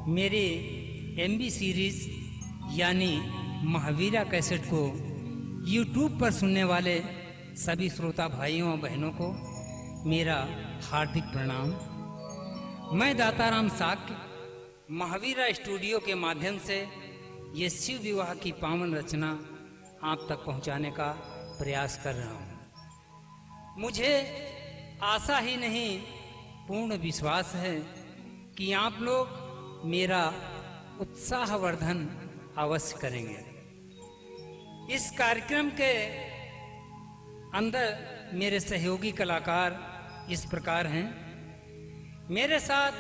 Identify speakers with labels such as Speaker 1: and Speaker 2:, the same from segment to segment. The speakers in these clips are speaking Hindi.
Speaker 1: मेरे एमबी सीरीज यानी महावीरा कैसेट को यूट्यूब पर सुनने वाले सभी श्रोता भाइयों और बहनों को मेरा हार्दिक प्रणाम। मैं दाताराम साक्य महावीरा स्टूडियो के माध्यम से ये शिव विवाह की पावन रचना आप तक पहुंचाने का प्रयास कर रहा हूं। मुझे आशा ही नहीं पूर्ण विश्वास है कि आप लोग मेरा उत्साहवर्धन अवश्य करेंगे। इस कार्यक्रम के अंदर मेरे सहयोगी कलाकार इस प्रकार हैं। मेरे साथ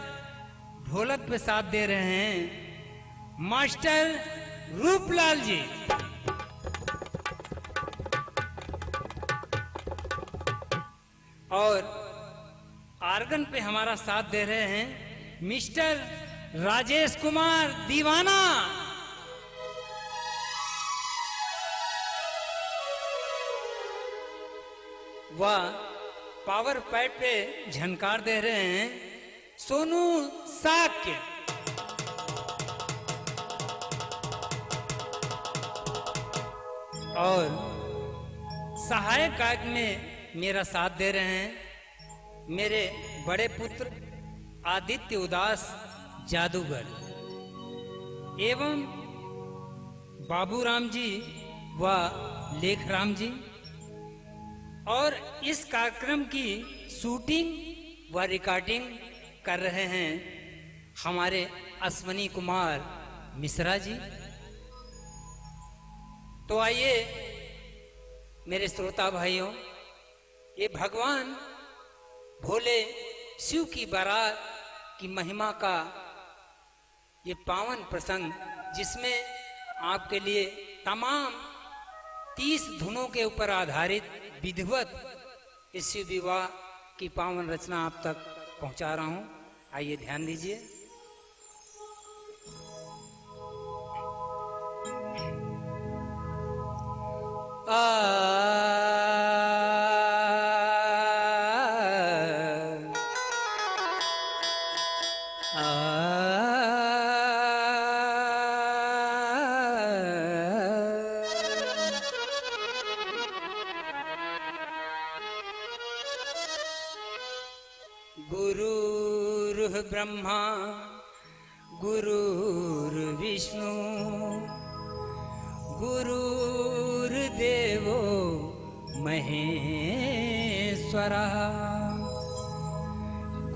Speaker 1: ढोलक पे साथ दे रहे हैं मास्टर रूपलाल जी, और आर्गन पे हमारा साथ दे रहे हैं मिस्टर राजेश कुमार दीवाना, वह पावर पैड पे झनकार दे रहे हैं सोनू साक्य। और सहायक गायक में मेरा साथ दे रहे हैं मेरे बड़े पुत्र आदित्य उदास जादूगर एवं बाबूराम जी व लेखराम जी। और इस कार्यक्रम की शूटिंग व रिकॉर्डिंग कर रहे हैं हमारे अश्वनी कुमार मिश्रा जी। तो आइए मेरे श्रोता भाइयों, ये भगवान भोले शिव की बारात की महिमा का ये पावन प्रसंग, जिसमें आपके लिए तमाम 30 धुनों के ऊपर आधारित विधिवत इस शिव विवाह की पावन रचना आप तक पहुंचा रहा हूं। आइए ध्यान दीजिए। गुरुर् ब्रह्मा गुरुर्विष्णु गुरुर्देवो महेश्वरः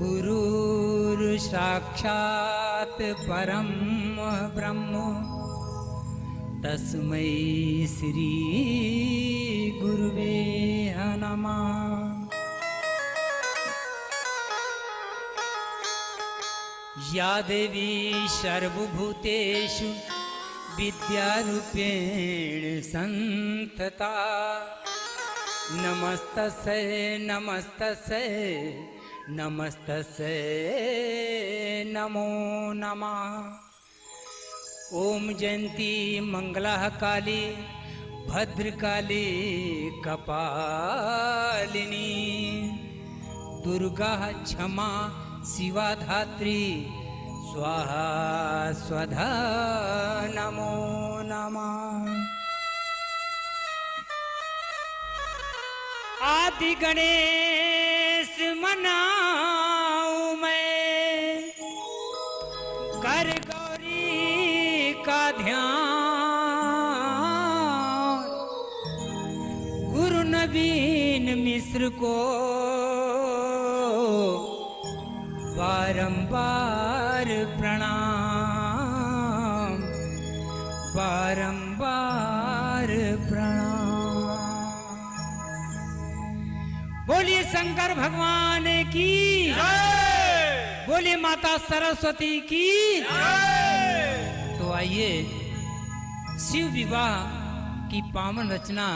Speaker 1: गुरुर्साक्षात् परं ब्रह्म तस्मै श्री गुरुवे नमः। या देवी सर्वभूतेषु विद्यारूपेण संस्थिता नमस्तस्यै नमस्तस्यै नमस्तस्यै नमो नमः। ओम जयंती मंगला काली भद्रकाली कपालिनी दुर्गा क्षमा शिवा धात्री स्वाहा स्वधा नमो नमः। आदि गणेश मनाऊं मैं कर गौरी का ध्यान गुरु नवीन मिश्र को बारंबार प्रणाम बारंबार प्रणाम। बोलिए शंकर भगवान की जय, बोलिए माता सरस्वती की जय। तो आइए शिव विवाह की पावन रचना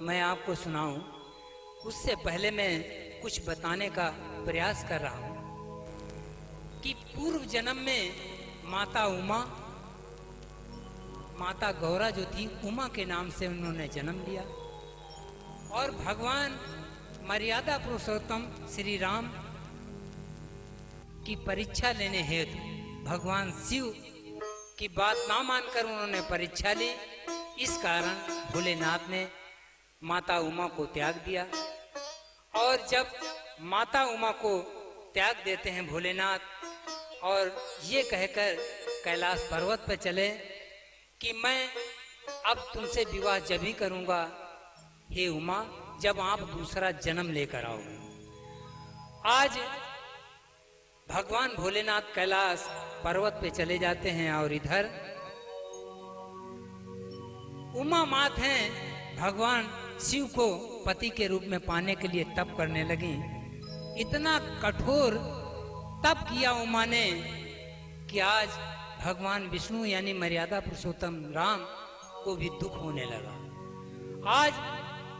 Speaker 1: मैं आपको सुनाऊं। उससे पहले मैं कुछ बताने का प्रयास कर रहा हूं कि पूर्व जन्म में माता उमा, माता गौरा जो थी उमा के नाम से उन्होंने जन्म लिया, और भगवान मर्यादा पुरुषोत्तम श्री राम की परीक्षा लेने हेतु भगवान शिव की बात ना मानकर उन्होंने परीक्षा ली। इस कारण भोलेनाथ ने माता उमा को त्याग दिया। और जब माता उमा को त्याग देते हैं भोलेनाथ, और ये कहकर कैलाश पर्वत पर चले कि मैं अब तुमसे विवाह जब ही करूंगा हे उमा, जब आप दूसरा जन्म लेकर आओगे। आज भगवान भोलेनाथ कैलाश पर्वत पे चले जाते हैं और इधर उमा मात हैं, भगवान शिव को पति के रूप में पाने के लिए तप करने लगी। इतना कठोर तप किया उमा ने कि आज भगवान विष्णु यानी मर्यादा पुरुषोत्तम राम को भी दुख होने लगा। आज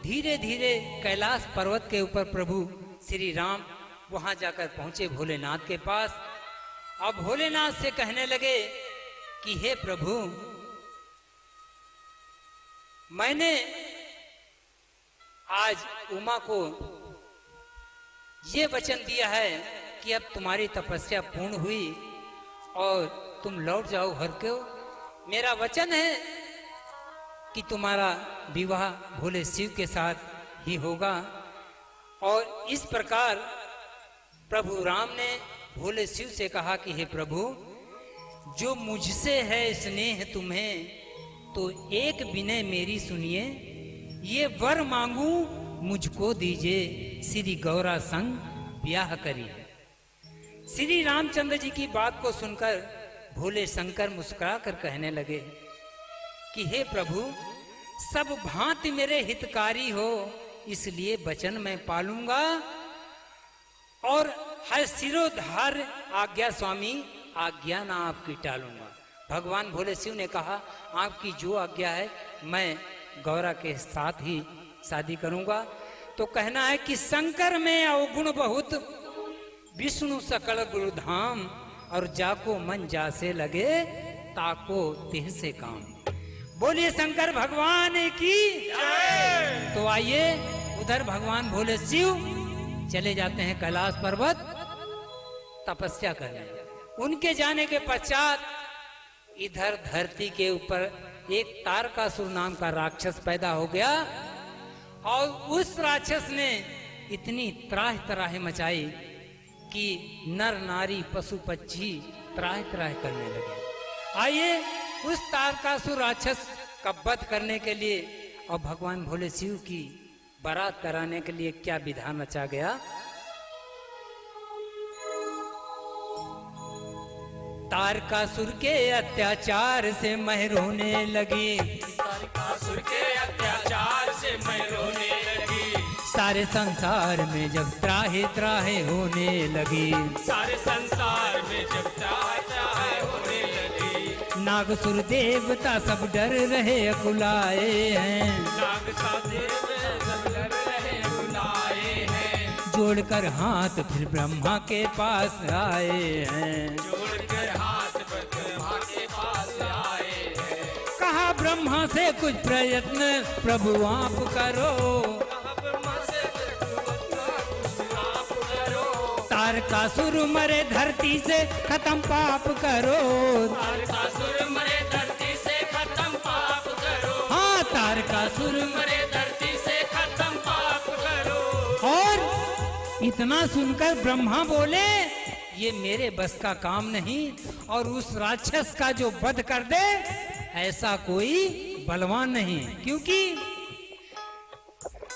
Speaker 1: धीरे धीरे कैलाश पर्वत के ऊपर प्रभु श्री राम वहां जाकर पहुंचे भोलेनाथ के पास। अब भोलेनाथ से कहने लगे कि हे प्रभु, मैंने आज उमा को ये वचन दिया है कि अब तुम्हारी तपस्या पूर्ण हुई और तुम लौट जाओ घर को। मेरा वचन है कि तुम्हारा विवाह भोले शिव के साथ ही होगा। और इस प्रकार प्रभु राम ने भोले शिव से कहा कि हे प्रभु, जो मुझसे है स्नेह तुम्हें, तो एक विनय मेरी सुनिए, ये वर मांगू मुझको दीजिए, श्री गौरा संग ब्याह करिए। श्री रामचंद्र जी की बात को सुनकर भोले शंकर मुस्कुरा कर कहने लगे कि हे प्रभु, सब भांति मेरे हितकारी हो, इसलिए वचन मैं पालूंगा और हर सिरोधार आज्ञा स्वामी, आज्ञा ना आपकी टालूंगा। भगवान भोले शिव ने कहा आपकी जो आज्ञा है मैं गौरा के साथ ही शादी करूंगा। तो कहना है कि शंकर में अवगुण बहुत, विष्णु सकल गुरु धाम, और जाको मन जासे लगे, ताको तिह से काम। बोलिए शंकर भगवान की। तो आइए उधर भगवान भोले शिव चले जाते हैं कैलाश पर्वत तपस्या करने। उनके जाने के पश्चात इधर धरती के ऊपर एक तारकासुर नाम का राक्षस पैदा हो गया, और उस राक्षस ने इतनी त्राह त्राह मचाई कि नर नारी पशु पक्षी त्राह त्राह करने लगे। आइए उस तारकासुर राक्षस का वध करने के लिए और भगवान भोले शिव की बारात कराने के लिए क्या विधान रचा गया। तारकासुर के अत्याचार से मैं रोने लगी,
Speaker 2: तारकासुर के अत्याचार से मैं रोने लगी,
Speaker 1: सारे संसार में जब त्राहे त्राहे होने लगी,
Speaker 2: सारे संसार में जब त्राहे त्राहे होने लगी।
Speaker 1: नागसुर देवता सब डर रहे अकुलाए हैं,
Speaker 2: नाग का देव सब डर रहे बुलाए हैं,
Speaker 1: जोड़कर हाथ फिर ब्रह्मा के पास आए हैं,
Speaker 2: जोड़कर हाथ ब्रह्मा के पास आए हैं।
Speaker 1: कहा ब्रह्मा से कुछ प्रयत्न प्रभु आप करो,
Speaker 2: ब्रह्मा से कुछ आप करो,
Speaker 1: तारकासुर मरे धरती से खत्म पाप करो,
Speaker 2: तारकासुर मरे धरती से खत्म पाप करो,
Speaker 1: हाँ तारकासुर
Speaker 2: मरे धरती से खत्म पाप करो।
Speaker 1: और इतना सुनकर ब्रह्मा बोले ये मेरे बस का काम नहीं, और उस राक्षस का जो वध कर दे ऐसा कोई बलवान नहीं, क्योंकि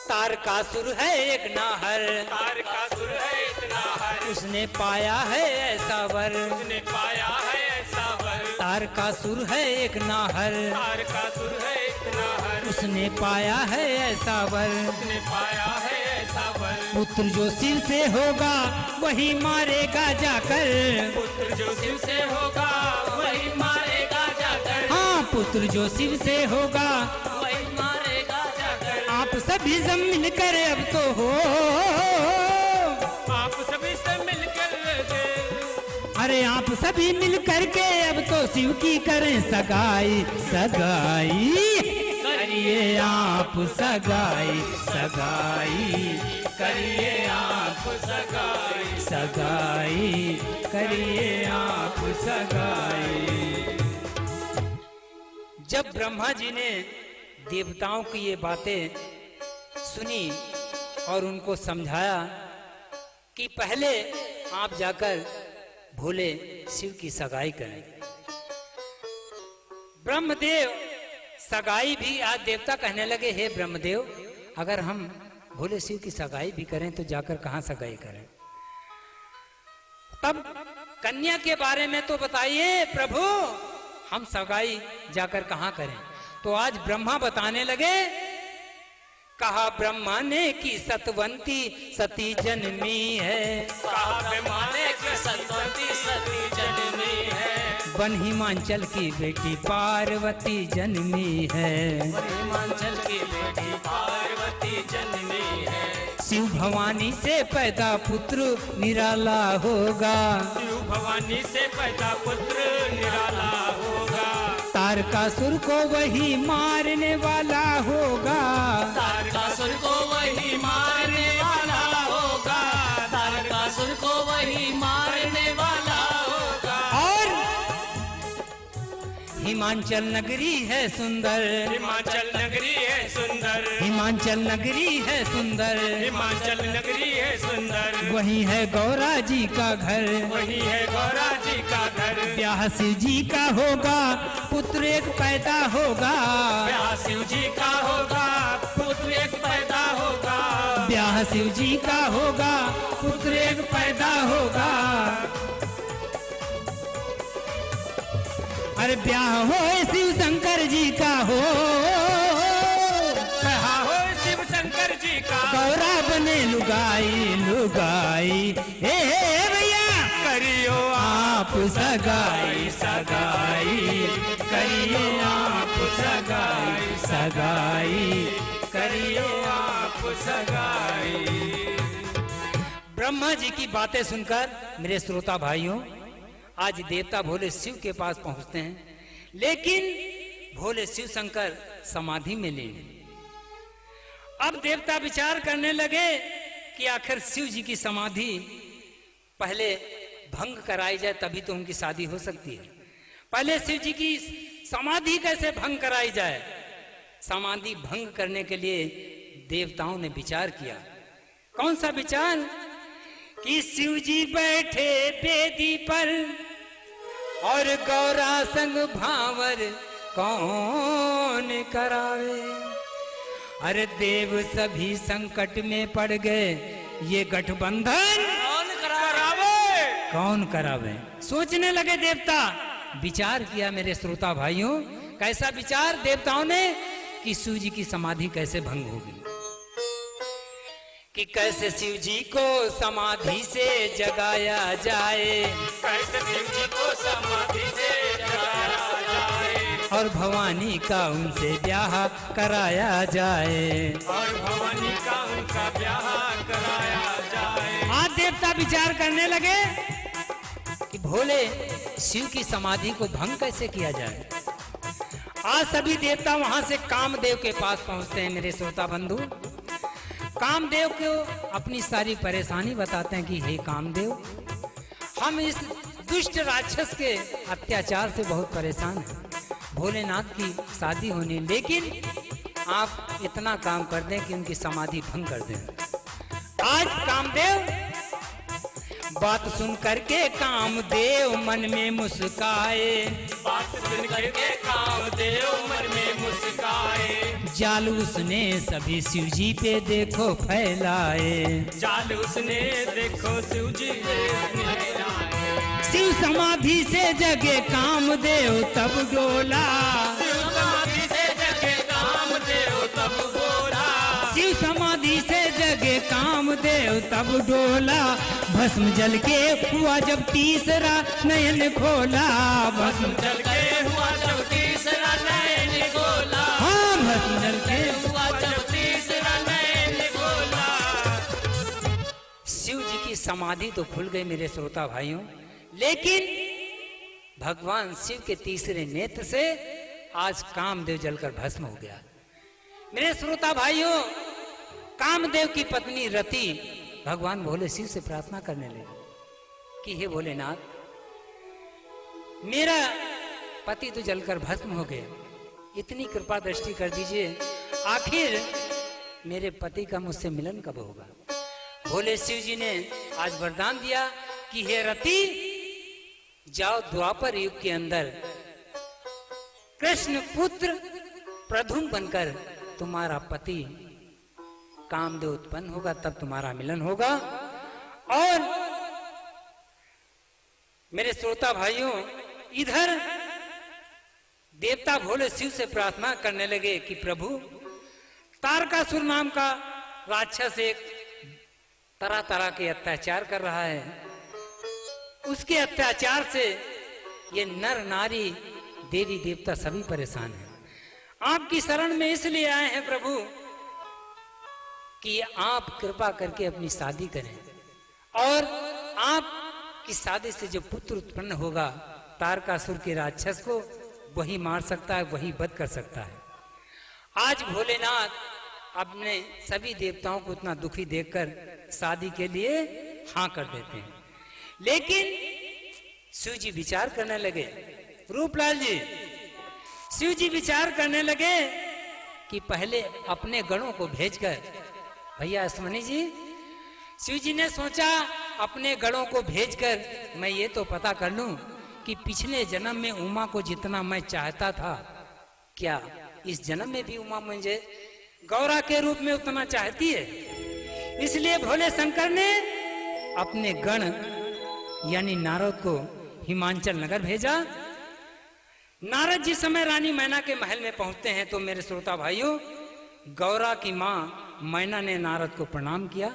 Speaker 1: तारकासुर है एक नाहर,
Speaker 2: तारकासुर है इतना हर,
Speaker 1: उसने पाया है ऐसा वर,
Speaker 2: उसने पाया है ऐसा वर।
Speaker 1: तारकासुर है एक नाहर,
Speaker 2: तारकासुर है इतना हर,
Speaker 1: उसने पाया है ऐसा वर,
Speaker 2: उसने पाया है ऐसा वर।
Speaker 1: पुत्र जो शिव से होगा वही मारेगा जाकर,
Speaker 2: पुत्र जो शिव से होगा वही मारेगा जाकर,
Speaker 1: हाँ पुत्र जो शिव से होगा
Speaker 2: वही मारेगा जाकर।
Speaker 1: आप सभी सब मिलकर अब तो हो,
Speaker 2: आप सभी से मिलकर
Speaker 1: अरे आप सभी मिलकर के अब तो शिव की करें सगाई, सगाई करिए आप सगाई, सगाई करिए आप
Speaker 2: आप सगाई।
Speaker 1: सगाई करिए आप सगाई। जब ब्रह्मा जी ने देवताओं की ये बातें सुनी और उनको समझाया कि पहले आप जाकर भोले शिव की सगाई करें। ब्रह्मदेव सगाई भी, आज देवता कहने लगे, हे ब्रह्मदेव, अगर हम भोले शिव की सगाई भी करें तो जाकर कहां सगाई करें? तब कन्या के बारे में तो बताइए प्रभु, हम सगाई जाकर कहां करें? तो आज ब्रह्मा बताने लगे, कहा ब्रह्मा ने कि सतवंती सती जन्मी है।
Speaker 2: कहा ब्रह्मा ने कि सतवंती सती जन्मी है।
Speaker 1: वन हिमांचल की बेटी पार्वती जन्मी है।
Speaker 2: हिमाचल की बेटी पार्वती जन्मी है।
Speaker 1: शिव भवानी से पैदा पुत्र निराला होगा।
Speaker 2: शिव भवानी से पैदा पुत्र निराला होगा।
Speaker 1: तारकासुर को वही मारने वाला होगा।
Speaker 2: तारकासुर को वही मारने वाला होगा। तारकासुर को वही मारने वाला होगा।
Speaker 1: और हिमांचल नगरी है सुंदर।
Speaker 2: हिमाचल नगरी है सुंदर।
Speaker 1: हिमांचल नगरी है सुंदर।
Speaker 2: हिमाचल नगरी है सुंदर।
Speaker 1: वही है गौरा जी का घर।
Speaker 2: वही है गौरा जी का घर।
Speaker 1: ब्याह शिव जी का होगा, पुत्र एक पैदा होगा।
Speaker 2: ब्याह शिव जी का होगा, पुत्र एक पैदा होगा।
Speaker 1: ब्याह शिव जी का होगा, पुत्र एक पैदा होगा। अरे ब्याह हो शिव शंकर जी का हो,
Speaker 2: कहा हो शिव शंकर जी का।
Speaker 1: गौरा बने लुगाई लुगाई। हे भैया
Speaker 2: करियो
Speaker 1: आप सगाई सगाई करिए आप सगाई सगाई
Speaker 2: करियो आप सगाई।
Speaker 1: ब्रह्मा जी की बातें सुनकर मेरे श्रोता भाइयों, आज देवता भोले शिव के पास पहुंचते हैं, लेकिन भोले शिव शंकर समाधि में लीन। अब देवता विचार करने लगे कि आखिर शिव जी की समाधि पहले भंग कराई जाए, तभी तो उनकी शादी हो सकती है। पहले शिव जी की समाधि कैसे भंग कराई जाए? समाधि भंग करने के लिए देवताओं ने विचार किया। कौन सा विचार? कि शिव जी बैठे बेदी पर और गौरा संग भावर कौन करावे। अरे देव सभी संकट में पड़ गए, ये गठबंधन
Speaker 2: कौन करावे?
Speaker 1: कौन करावे? सोचने लगे देवता। विचार किया मेरे श्रोता भाइयों। कैसा विचार देवताओं ने? कि शिव जी की समाधि कैसे भंग होगी, कि कैसे शिव जी को समाधि से जगाया जाए।
Speaker 2: कैसे शिव जी को समाधि से जगाया जाए।
Speaker 1: और भवानी का उनसे ब्याह कराया जाए।
Speaker 2: और भवानी का उनका ब्याह कराया जाए।
Speaker 1: आज देवता विचार करने लगे कि भोले शिव की समाधि को भंग कैसे किया जाए। आज सभी देवता वहां से कामदेव के पास पहुंचते हैं मेरे श्रोता बंधु। कामदेव को अपनी सारी परेशानी बताते हैं कि हे कामदेव, हम इस दुष्ट राक्षस के अत्याचार से बहुत परेशान हैं। भोलेनाथ की शादी होनी, लेकिन आप इतना काम कर दें कि उनकी समाधि भंग कर दें। आज कामदेव बात सुन करके कामदेव मन में मुस्काए।
Speaker 2: बात सुन करके कामदेव मन में मुस्काए।
Speaker 1: जाल उसने सभी शिव जी पे देखो फैलाए।
Speaker 2: जाल उसने देखो शिव जी पे
Speaker 1: शिव समाधि से जगे कामदेव तब डोला।
Speaker 2: शिव समाधि से जगे कामदेव तब बोला।
Speaker 1: शिव समाधि से जगे कामदेव तब डोला। भस्म जल के हुआ जब तीसरा नयन खोला। भस्म
Speaker 2: जल के हुआ जब तीसरा नयन खोला।
Speaker 1: हाँ, भस्म जल के
Speaker 2: हुआ जब तीसरा नयन खोला।
Speaker 1: शिव जी की समाधि तो खुल गई मेरे श्रोता भाइयों, लेकिन भगवान शिव के तीसरे नेत्र से आज कामदेव जलकर भस्म हो गया। मेरे श्रोता भाइयों, कामदेव की पत्नी रति भगवान भोले शिव से प्रार्थना करने लगे कि हे भोलेनाथ, मेरा पति तो जलकर भस्म हो गए, इतनी कृपा दृष्टि कर दीजिए, आखिर मेरे पति का मुझसे मिलन कब होगा। भोले शिव जी ने आज वरदान दिया कि हे रति, जाओ द्वापर युग के अंदर कृष्ण पुत्र प्रधुम बनकर तुम्हारा पति कामदेव उत्पन्न होगा, तब तुम्हारा मिलन होगा। और मेरे श्रोता भाइयों, इधर देवता भोले शिव से प्रार्थना करने लगे कि प्रभु, तारकासुर नाम का राक्षस एक तरह तरह के अत्याचार कर रहा है, उसके अत्याचार से ये नर नारी देवी देवता सभी परेशान हैं। आपकी शरण में इसलिए आए हैं प्रभु कि आप कृपा करके अपनी शादी करें, और आपकी शादी से जो पुत्र उत्पन्न होगा, तारकासुर के राक्षस को वही मार सकता है, वही वध कर सकता है। आज भोलेनाथ अपने सभी देवताओं को इतना दुखी देखकर शादी के लिए हाँ कर देते हैं। लेकिन शिव जी विचार करने लगे, रूपलाल जी, शिव जी विचार करने लगे कि पहले अपने गणों को भेजकर, भैया अश्वनी जी, शिव जी ने सोचा अपने गणों को भेजकर मैं ये तो पता कर लूं कि पिछले जन्म में उमा को जितना मैं चाहता था, क्या इस जन्म में भी उमा मुझे गौरा के रूप में उतना चाहती है। इसलिए भोले शंकर ने अपने गण यानी नारद को हिमांचल नगर भेजा। नारद जिस समय रानी मैना के महल में पहुंचते हैं तो मेरे श्रोता भाइयों, गौरा की मां मैना ने नारद को प्रणाम किया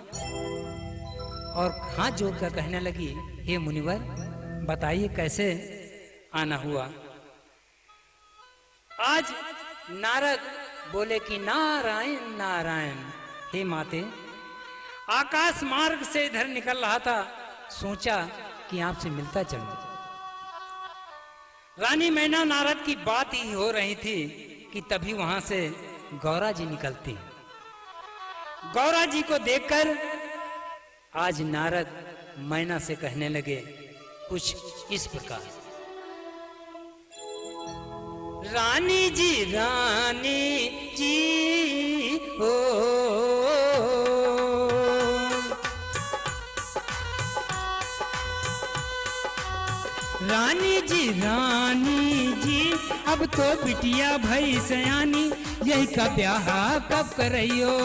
Speaker 1: और हाथ जोड़कर कहने लगी, हे मुनिवर, बताइए कैसे आना हुआ। आज नारद बोले कि नारायण नारायण, हे माते, आकाश मार्ग से इधर निकल रहा था, सोचा कि आपसे मिलता चलूं। रानी मैना नारद की बात ही हो रही थी कि तभी वहां से गौरा जी निकलती। गौरा जी को देखकर आज नारद मैना से कहने लगे कुछ इस प्रकार, रानी जी ओ रानी जी, अब तो बिटिया भई सयानी, यही का ब्याह कब करइयो।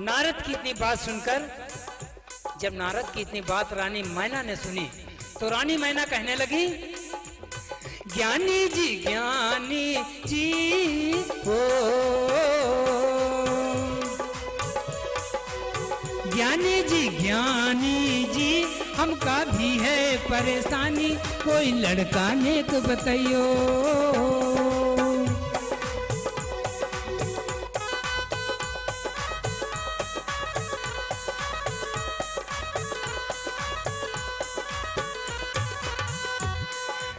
Speaker 1: नारद की इतनी बात सुनकर, जब नारद की इतनी बात रानी मैना ने सुनी तो रानी मैना कहने लगी, ज्ञानी जी ओ ज्ञानी जी, हमका भी है परेशानी, कोई लड़का नेक बताइयो।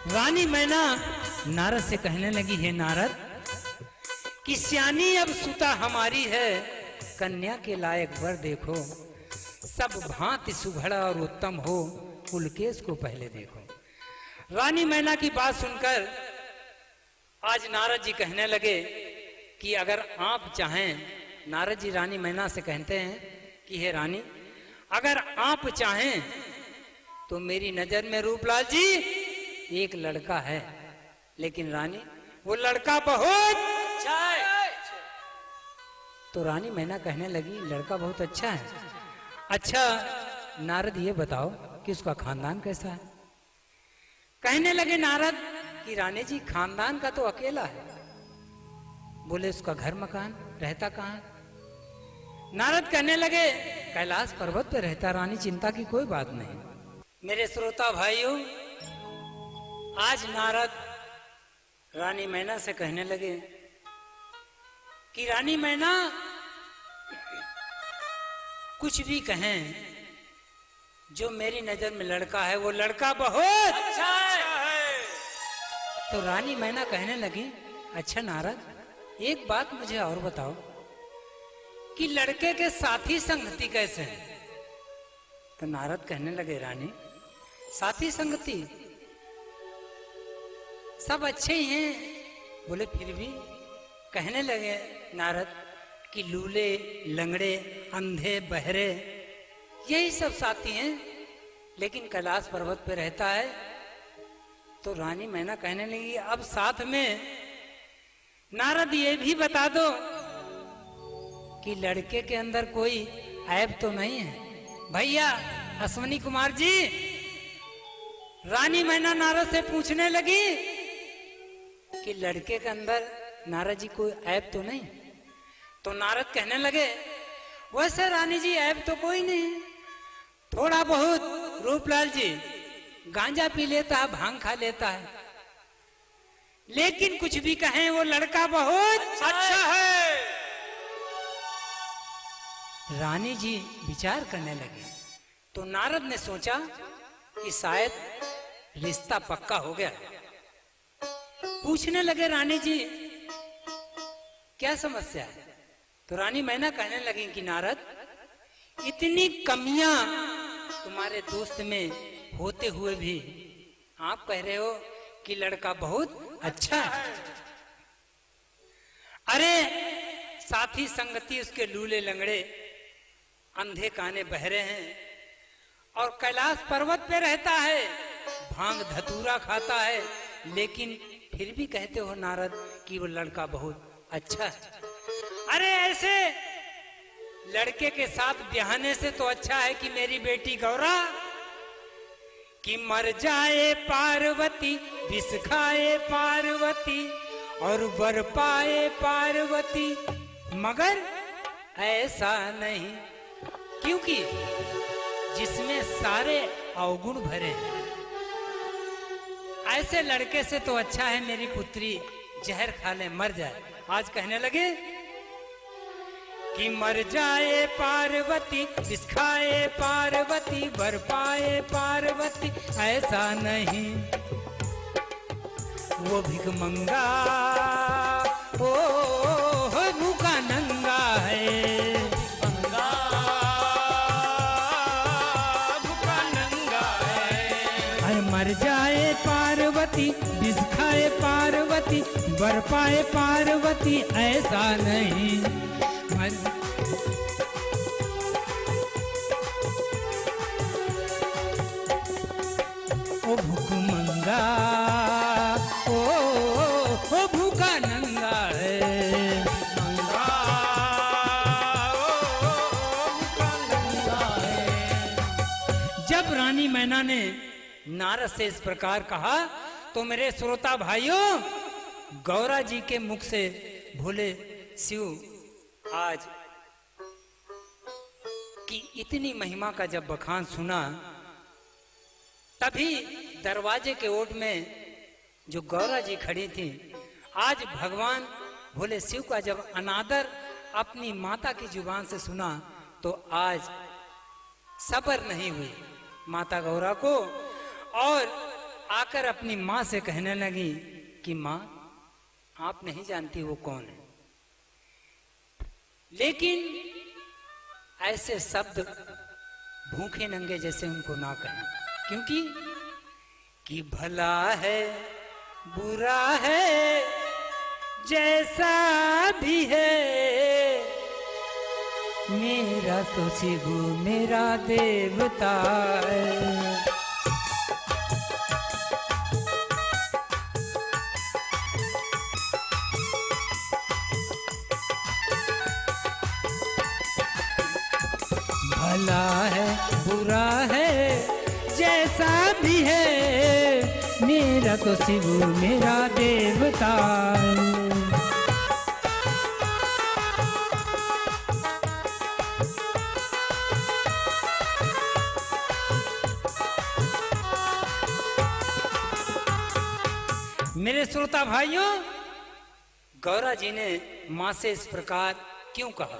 Speaker 1: रानी मैना नारद से कहने लगी, हे नारद, कि सियानी अब सुता हमारी है, कन्या के लायक वर देखो, सब भांति सुघड़ा और उत्तम हो, पुलकेश को पहले देखो। रानी मैना की बात सुनकर आज नारद जी कहने लगे कि अगर आप चाहें, नारद जी रानी मैना से कहते हैं कि हे रानी, अगर आप चाहें तो मेरी नजर में रूपलाल जी एक लड़का है, लेकिन रानी वो लड़का बहुत अच्छा है। तो रानी मैना कहने लगी, लड़का बहुत अच्छा है, अच्छा नारद ये बताओ कि उसका खानदान कैसा है। कहने लगे नारद कि रानी जी, खानदान का तो अकेला है। बोले उसका घर मकान, रहता कहाँ है। नारद कहने लगे कैलाश पर्वत पे रहता रानी, चिंता की कोई बात नहीं। मेरे श्रोता भाइयों, आज नारद रानी मैना से कहने लगे कि रानी मैना, कुछ भी कहें जो मेरी नजर में लड़का है वो लड़का बहुत
Speaker 2: अच्छा है।
Speaker 1: तो रानी मैना कहने लगी, अच्छा नारद, एक बात मुझे और बताओ कि लड़के के साथी संगति कैसे हैं? तो नारद कहने लगे, रानी साथी संगति सब अच्छे ही हैं। बोले फिर भी? कहने लगे नारद कि लूले, लंगड़े, अंधे, बहरे यही सब साथी हैं, लेकिन कैलाश पर्वत पे रहता है। तो रानी मैना कहने लगी, अब साथ में नारद ये भी बता दो कि लड़के के अंदर कोई ऐब तो नहीं है। भैया अश्वनी कुमार जी, रानी मैना नारद से पूछने लगी कि लड़के के अंदर नारद जी कोई ऐब तो नहीं? तो नारद कहने लगे, वैसे रानी जी ऐब तो कोई नहीं, थोड़ा बहुत रूपलाल जी गांजा पी लेता है, भांग खा लेता है, लेकिन कुछ भी कहें वो लड़का बहुत
Speaker 2: अच्छा है।
Speaker 1: रानी जी विचार करने लगे। तो नारद ने सोचा कि शायद रिश्ता पक्का हो गया। पूछने लगे, रानी जी क्या समस्या है? तो रानी मैना कहने लगी कि नारद, इतनी कमियां तुम्हारे दोस्त में होते हुए भी आप कह रहे हो कि लड़का बहुत अच्छा है। अरे साथी संगति उसके लूले लंगड़े, अंधे काने बहरे हैं, और कैलाश पर्वत पे रहता है, भांग धतूरा खाता है, लेकिन फिर भी कहते हो नारद कि वो लड़का बहुत अच्छा है। अरे ऐसे लड़के के साथ ब्याहने से तो अच्छा है कि मेरी बेटी गौरा कि मर जाए पार्वती, विष खाए पार्वती और वर पाए पार्वती, मगर ऐसा नहीं, क्योंकि जिसमें सारे अवगुण भरे हैं, ऐसे लड़के से तो अच्छा है मेरी पुत्री जहर खा ले मर जाए। आज कहने लगे कि मर जाए पार्वती, विष खाए पार्वती, वर पाए पार्वती, ऐसा नहीं वो भिखमंगा, ओ भूखा नंगा है,
Speaker 2: गंगा भूखा नंगा है।
Speaker 1: अरे मर जाए पार्वती, विष खाए पार्वती, वर पाए पार्वती, ऐसा नहीं ओ भूखमंगा, ओ भूखा नंगा है,
Speaker 2: गंगा भूखा नंगा है।
Speaker 1: जब रानी मैना ने नारद से इस प्रकार कहा तो मेरे श्रोता भाइयों, गौरा जी के मुख से भोले शिव आज की इतनी महिमा का जब बखान सुना, तभी दरवाजे के ओट में जो गौरा जी खड़ी थी, आज भगवान भोले शिव का जब अनादर अपनी माता की जुबान से सुना तो आज सब्र नहीं हुई माता गौरा को, और आकर अपनी माँ से कहने लगी कि माँ, आप नहीं जानती वो कौन है, लेकिन ऐसे शब्द भूखे नंगे जैसे उनको ना कहें, क्योंकि कि भला है बुरा है जैसा भी है, मेरा तो शिव मेरा देवता है। भला है बुरा है जैसा भी है, मेरा तो शिव मेरा देवता है। मेरे श्रोता भाइयों, गौरा जी ने माँ से इस प्रकार क्यों कहा?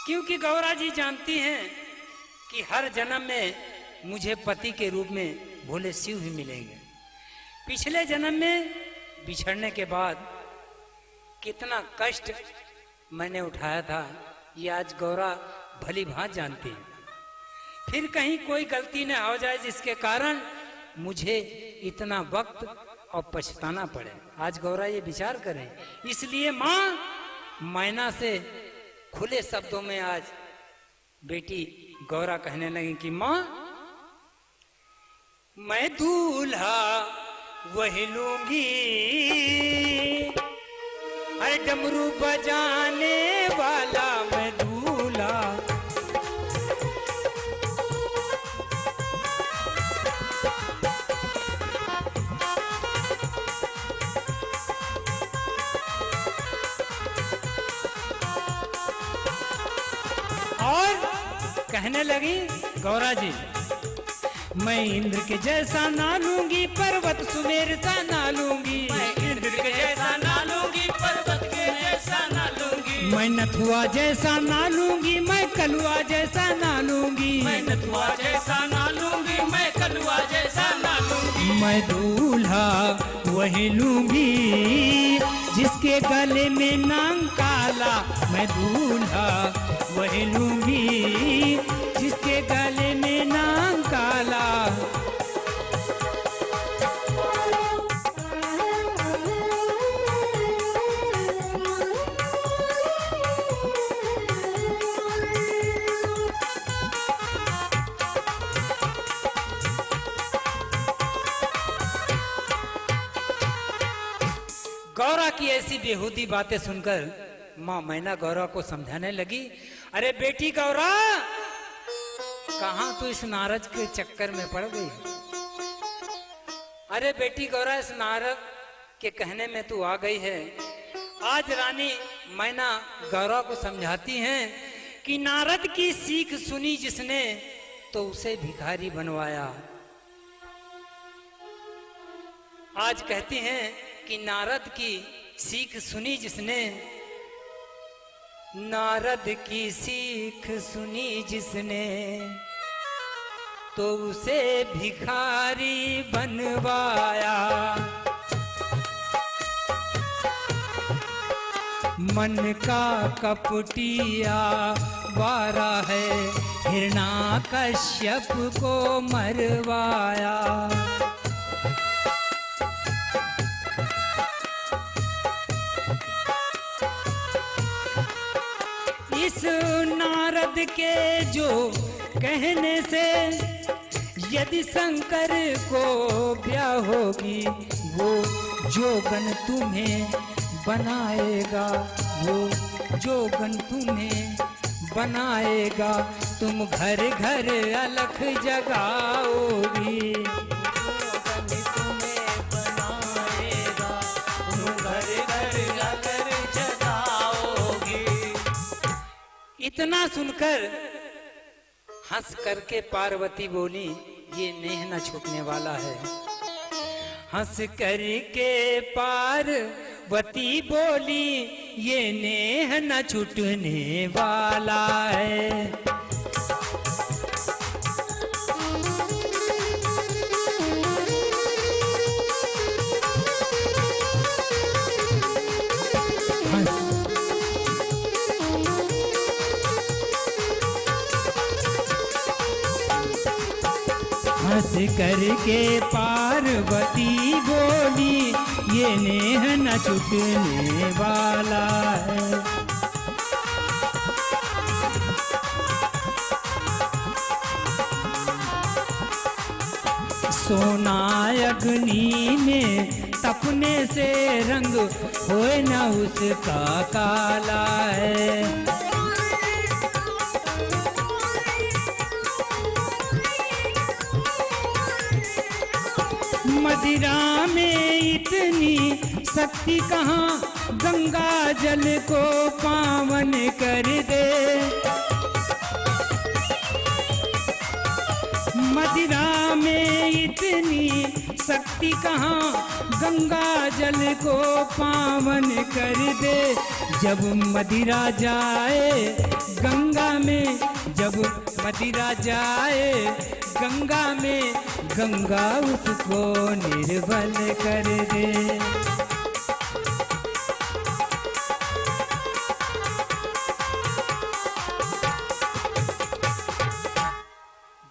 Speaker 1: क्योंकि गौरा जी जानती हैं कि हर जन्म में मुझे पति के रूप में भोले शिव ही मिलेंगे। पिछले जन्म में बिछड़ने के बाद कितना कष्ट मैंने उठाया था, ये आज गौरा भली भांत जानती है। फिर कहीं कोई गलती न हो जाए जिसके कारण मुझे इतना वक्त और पछताना पड़े। आज गौरा ये विचार करें। इसलिए माँ मैना से खुले शब्दों में आज बेटी गौरा कहने लगी कि माँ मैं दूल्हा वही लूंगी, अरे डमरू बजाने वाला मैं दूल्हा। और कहने लगी गौरा जी मैं इंद्र के जैसा ना लूंगी, पर्वत सुमेर सा ना लूंगी।
Speaker 2: मैं इंद्र के जैसा ना लूंगी, पर्वत के जैसा ना लूंगी।
Speaker 1: मैं नथुआ जैसा ना लूंगी, मैं कलुआ जैसा ना लूंगी।
Speaker 2: मैं नथुआ जैसा ना लूंगी, मैं कलुआ जैसा ना लूंगी।
Speaker 1: मैं दूल्हा वही लूंगी जिसके गले में नांग काला। मैं दूल्हा वही लूंगी जिसके गले में नांग काला। गौरा की ऐसी बेहूदी बातें सुनकर माँ मैना गौरा को समझाने लगी, अरे बेटी गौरा कहाँ तू इस नारद के चक्कर में पड़ गई। अरे बेटी गौरा इस नारद के कहने में तू आ गई है। आज रानी मैना गौरा को समझाती हैं कि नारद की सीख सुनी जिसने तो उसे भिखारी बनवाया। आज कहती हैं कि नारद की सीख सुनी जिसने, नारद की सीख सुनी जिसने तो उसे भिखारी बनवाया। मन का कपटिया वारा है हिरणाकश्यप को मरवाया। इस नारद के जो कहने से यदि शंकर को ब्याह होगी, वो जोगन तुम्हें बनाएगा, वो जोगन तुम्हें बनाएगा। तुम घर घर अलख जगाओगी, जोगन तुम्हें बनाएगा, तुम घर घर अलख जगाओगी। इतना सुनकर हंस करके पार्वती बोली, ये नेह न छूटने वाला है। हंस करके पार्वती बोली, ये नेह न छूटने वाला है। हंस करके पार्वती बोली, ये नेह न छूटने वाला है। सोना अग्नि में तपने से रंग होए न उसका काला है। मदिरा में इतनी शक्ति कहाँ, गंगा जल को पावन कर दे। मदिरा में इतनी शक्ति कहाँ, गंगा जल को पावन कर दे। जब मदिरा जाए गंगा में जब मदिरा जाए गंगा में, गंगा उसको निर्बल कर दे।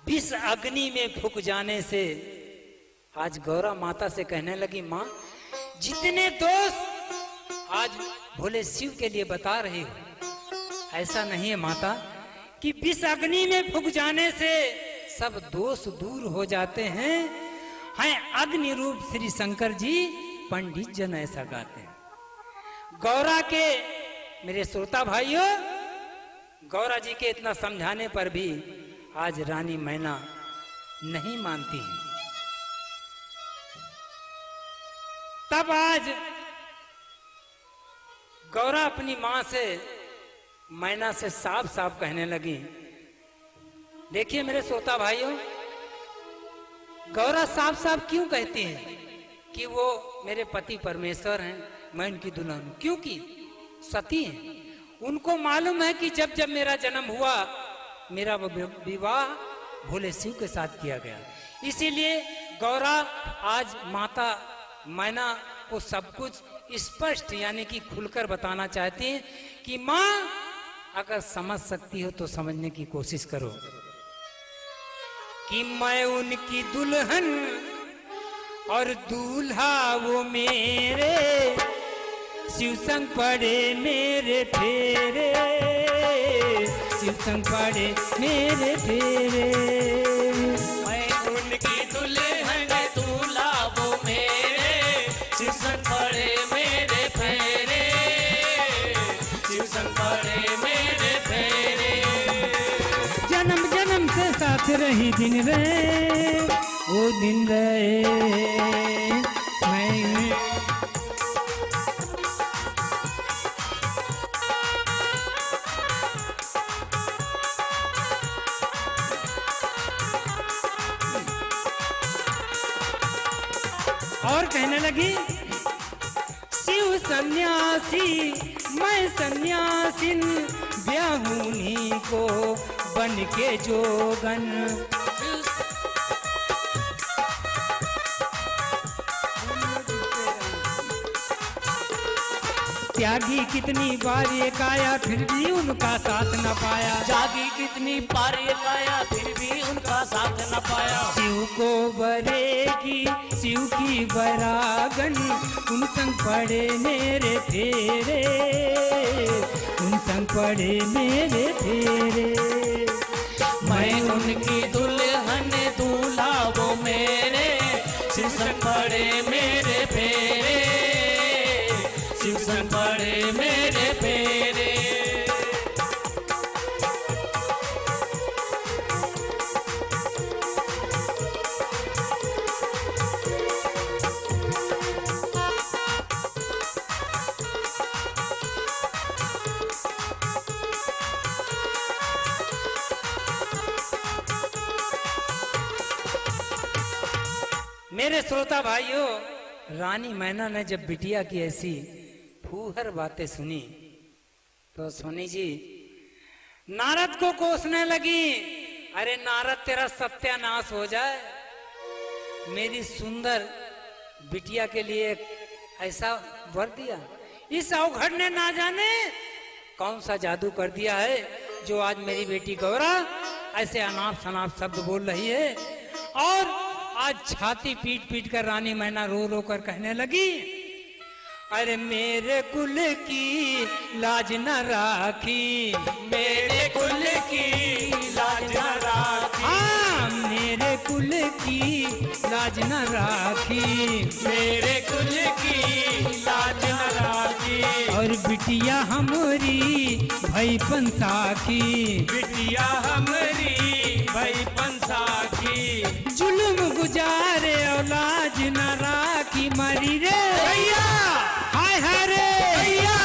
Speaker 1: विष अग्नि में फूक जाने से आज गौरा माता से कहने लगी, माँ जितने दोष आज भोले शिव के लिए बता रही हो, ऐसा नहीं है माता कि विष अग्नि में फूक जाने से सब दोष दूर हो जाते हैं। अग्नि रूप श्री शंकर जी पंडित जन ऐसा गाते हैं। गौरा के मेरे श्रोता भाइयों, गौरा जी के इतना समझाने पर भी आज रानी मैना नहीं मानती है। तब आज गौरा अपनी मां से, मैना से साफ साफ कहने लगी। देखिए मेरे श्रोता भाइयों, गौरा साफ साफ क्यों कहती है कि वो मेरे पति परमेश्वर हैं, मैं उनकी दुल्हन हूं? क्योंकि सती हैं। उनको मालूम है कि जब जब मेरा जन्म हुआ, मेरा विवाह भोले शिव के साथ किया गया। इसीलिए गौरा आज माता मैना को सब कुछ स्पष्ट यानी कि खुलकर बताना चाहती है कि माँ अगर समझ सकती हो तो समझने की कोशिश करो कि मैं उनकी दुल्हन और दूल्हा वो मेरे, शिव संग पड़े मेरे फेरे, शिव संग पड़े मेरे फेरे।
Speaker 2: मैं उनकी दुल्हन दूल्हा वो मेरे, शिव संग पड़े मेरे फेरे, शिव संग पड़े मेरे फेरे।
Speaker 1: जन्म जन्म से साथ रही दिन रहे, वो दिन रहे मैं। और कहने लगी, शिव सन्यासी मैं सन्यासिन, ब्याहुनी को बन के जोगन। त्यागी कितनी बार ये काया, फिर भी उनका साथ न पाया।
Speaker 2: जागी कितनी बार ये काया, फिर भी उनका साथ न पाया।
Speaker 1: शिव को बरेगी शिव की बरागन, उन संग पड़े मेरे फेरे, उन संग पड़े मेरे फेरे।
Speaker 2: मैं उनकी दुल्हन दूल्हा वो मेरे, शिव संग पड़े मेरे फेरे, शिव संग पड़े मेरे फेरे।
Speaker 1: मेरे श्रोता भाइयों, रानी मैना ने जब बिटिया की ऐसी फूहर बातें सुनी तो सोनी जी नारद को कोसने लगी। अरे नारद तेरा सत्यानाश हो जाए, मेरी सुंदर बिटिया के लिए ऐसा वर दिया। इस अवघड़ ने ना जाने कौन सा जादू कर दिया है, जो आज मेरी बेटी गौरा ऐसे अनाप शनाप शब्द बोल रही है। और आज छाती पीट पीट कर रानी मैना रो रो कर कहने लगी, अरे मेरे कुल की लाज न राखी,
Speaker 2: मेरे कुल की लाज न राखी,
Speaker 1: हाँ मेरे कुल की लाज न राखी,
Speaker 2: मेरे कुल की लाज न राखी।
Speaker 1: और बिटिया हमारी भई पंसाखी,
Speaker 2: बिटिया हमरी भई पंसाखी।
Speaker 1: जुल्म गुजारे औलाज न राखी, मरी रे
Speaker 2: दैया,
Speaker 1: हाय हाय रे
Speaker 2: दैया,